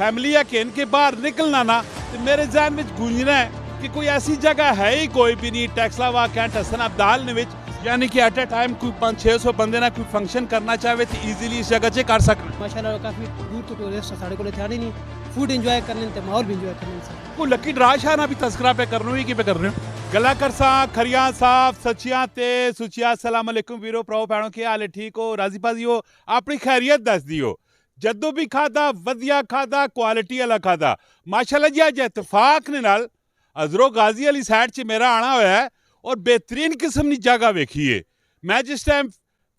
Family या खेन के बाहर निकलना ना तो मेरे जहन में गूंजना है कि कोई ऐसी जगह है ही कोई भी नहीं टैक्सलावा कैंट हसन अब्दाल ने यानी कि एट ए टाइम कोई 500-600 बंदे ना कोई फंक्शन करना चाहे तो ईजीली इस जगह से कर सकना। माशाल्लाह काफ़ी दूर तो टूरिस्ट साढ़े को ध्यान ही नहीं फूड इंजॉय करने ते माहौल भी इंजॉय करने से कोई लकी ड्रा शाना भी तस्करा पे करनो ही कि पे कर रहे हो गला करसा खरियां साफ सचियां ते सुचिया अस्सलाम वालेकुम वीरो भराओ भैनों के हाल ठीक हो राजी पाजी हो अपनी खैरियत दस दियो जदों भी खादा वधिया खादा क्वालिटी वाला खादा माशाल्लाह जी अज इतफाक ने नाल अजरो गाजी वाली साइड च मेरा आना होया है और बेहतरीन किस्म की जगह वेखी है। मैं जिस टाइम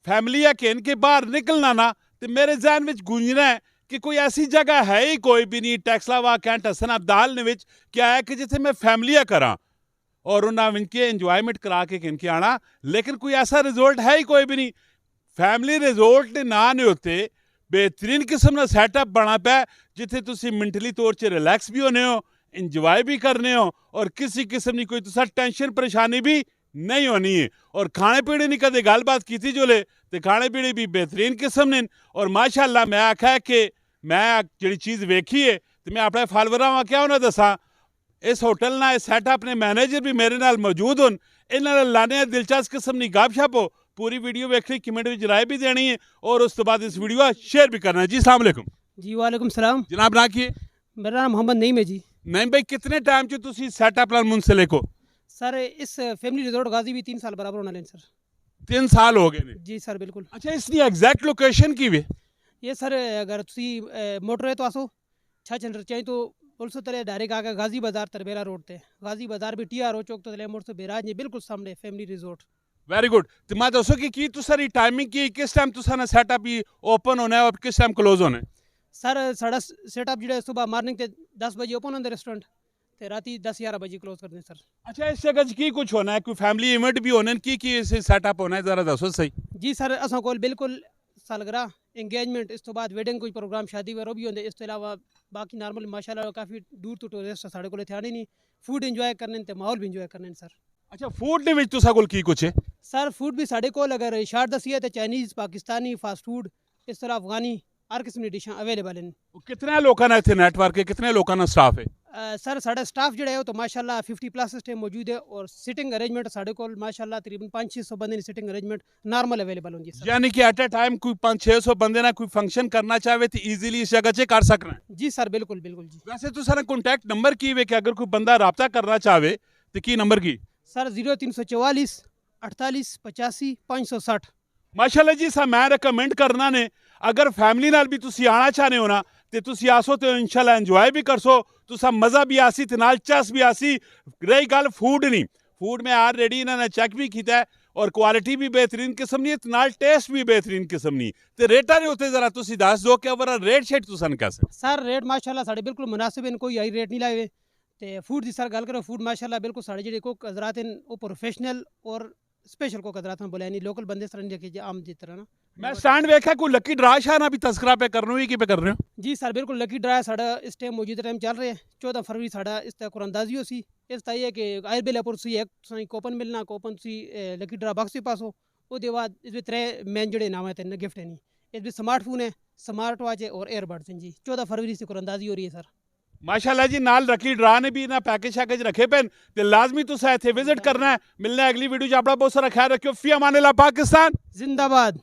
फैमिली या खेन के बाहर निकलना ना तो मेरे जहन में गूंजना है कि कोई ऐसी जगह है ही कोई भी नहीं टैक्सलावा कैंट हसन अब्दाल ने क्या है कि जिथे मैं फैमिलियां करा और उन्हें इनके इंजॉयमेंट करा के इनके आना लेकिन कोई ऐसा रिजोर्ट है ही कोई भी नहीं। फैमिली रिजोर्ट के ना ने उत्ते बेहतरीन किस्म का सैटअप बना पाया जिथे तुसी मेंटली तौर पर रिलैक्स भी होने हो इंजॉय भी करने हो और किसी किस्म की कोई तुसा टेंशन परेशानी भी नहीं होनी है और खाने पीने की कदे गलबात की जोले तो खाने पीने भी बेहतरीन किस्म ने और माशाअल्लाह मैं आख्या कि मैं जी चीज़ वेखी है तो मैं अपने फॉलोवरां वा क्या उन्हें दसा इस होटल ना इस सैटअप ने मैनेजर भी मेरे नाल मौजूद होन इन्होंने लाने दिलचस्प किस्म की गपशप हो पूरी वीडियो वेख ली कमेंट में राय भी देनी है और उस तो बाद इस वीडियो शेयर भी करना है। जी अस्सलाम वालेकुम। जी वालेकुम सलाम जनाब ना किए मेरा नाम मोहम्मद नईम है जी। नहीं भाई कितने टाइम से तुसी सैटअप नाल मुंसलिक हो? सर इस फैमिली रिजॉर्ट गाजी भी 3 साल बराबर होना लेन सर 3 साल हो गए ने जी सर बिल्कुल। अच्छा इसकी एग्जैक्ट लोकेशन की वे ये सर अगर तुसी मोटर है तो आसो छा चंद्र चाहिए तो पुलिस तले डायरेक्ट आके गाजी बाजार तरबेला रोड ते गाजी बाजार भी टीआर हो चौक तो तले मोड़ से बेराज ने बिल्कुल सामने फैमिली रिजॉर्ट। वेरी गुड तो मैं दसो कि तुसारी टाइमिंग की किस टाइम तुसा ना सैटअप ही ओपन होना है और किस टाइम क्लोज होना है? सर साढ़ा सेटअप जो सुबह मॉर्निंग ते 10 बजे ओपन होंगे रेस्टोरेंट ते राती 10-11 बजे क्लोज कर दें सर। अच्छा इस जगह की कुछ होना है कोई फैमिली इवेंट भी होने की सैटअप होना है जरा दसो सही। जी सर असा कोल बिल्कुल सालगिरह एंगेजमेंट इस तो बाद वेडिंग कोई प्रोग्राम शादी वगैरह भी होंगे इस तो अलावा बाकी नॉर्मल माशाल्लाह काफ़ी दूर तो टूरिस्ट साढ़े को ध्यान ही नहीं फूड इंजॉय करने ते माहौल भी इंजॉय करने सर। अच्छा फूड ने तुसा कोल की कुछ है? सर फूड भी साढ़े कोल अगर शार्ट दसी है तो चाइनीज़ पाकिस्तानी फास्ट फूड इस तरह अफगानी हर किस्म की डिशां अवेलेबल हैं। कितने लोगों ने इतने नेटवर्क है कितने लोगों का स्टाफ है? सर साढ़ा स्टाफ जो है तो माशाल्लाह 50+ इस टाइम मौजूद है और सिटिंग अरेंजमेंट साढ़े को माशाल्लाह तकरीबन 500-600 बंदे की सिटिंग अरेंजमेंट नॉर्मल अवेलेबल होंगी सर। यानी कि एट ए टाइम कोई 500-600 बंदे ना कोई फंक्शन करना चाहे तो ईजीली इस जगह से कर सकना है। जी सर बिल्कुल बिल्कुल जी। वैसे तो सर कॉन्टैक्ट नंबर की वे कि अगर कोई बंदा रब्ता करना चाहे तो की नंबर की? सर 0344 48 85 560। माशाल्लाह जी सा मैं रिकमेंड करना ने अगर फैमिली नाल भी तुसी आना चाहने हो ना ते तुसी आसो तो इंशाल्लाह एंजॉय भी करसो तुसा मज़ा भी आसी ते नाल चस भी आसी। रही गल फूड नहीं फूड में ऑलरेडी इन्होंने चेक भी किया है और क्वालिटी भी बेहतरीन किस्म नहीं नाल टेस्ट भी बेहतरीन किस्म नहीं ते रेटा ने उत्ते जरा तुसी दस दो कि ओवरऑल रेट शेट तुसन कैसे? सर रेट माशाल्लाह साढ़े बिल्कुल मुनासिब हैं कोई हाई रेट नहीं लाए हुए ते फूड की सर गल करो फूड माशाल्लाह बिल्कुल साढ़े जेडे कुक हजरात हैं वो प्रोफेशनल और स्पेशल को हजरात में बोला नहीं लोकल बंदे सर नहीं रखे आम जिस तरह ना। मैं स्टैंड वेखा कोई लकी ड्रा शाना भी तस्करा पे करनो ही कि पे कर रहे हो? जी सर बिल्कुल लकी ड्रा साढ़ा इस टाइम मौजूदा टाइम चल रहे हैं 14 फरवरी साढ़ा इस तक कुरानदाजी हो सी इस ताई है कि आयर बेलापुर सी एक साई कोपन मिलना कोपन सी लकी ड्रा बॉक्स भी पास हो उसके बाद इसमें 3 मेन जड़े नाम है तेन गिफ्ट है नहीं इसमें स्मार्टफोन है स्मार्ट वॉच है और एयरबड्स हैं जी 14 फरवरी से कुरानदाजी हो रही है सर। माशाल्लाह जी नाल लकी ड्रा ने भी ना पैकेज शैकेज रखे पेन ते लाजमी तुसा इत्थे विजिट करना है। मिलना है अगली वीडियो च अपना बहुत सारा ख्याल रखियो। फी अमान अल्लाह पाकिस्तान जिंदाबाद।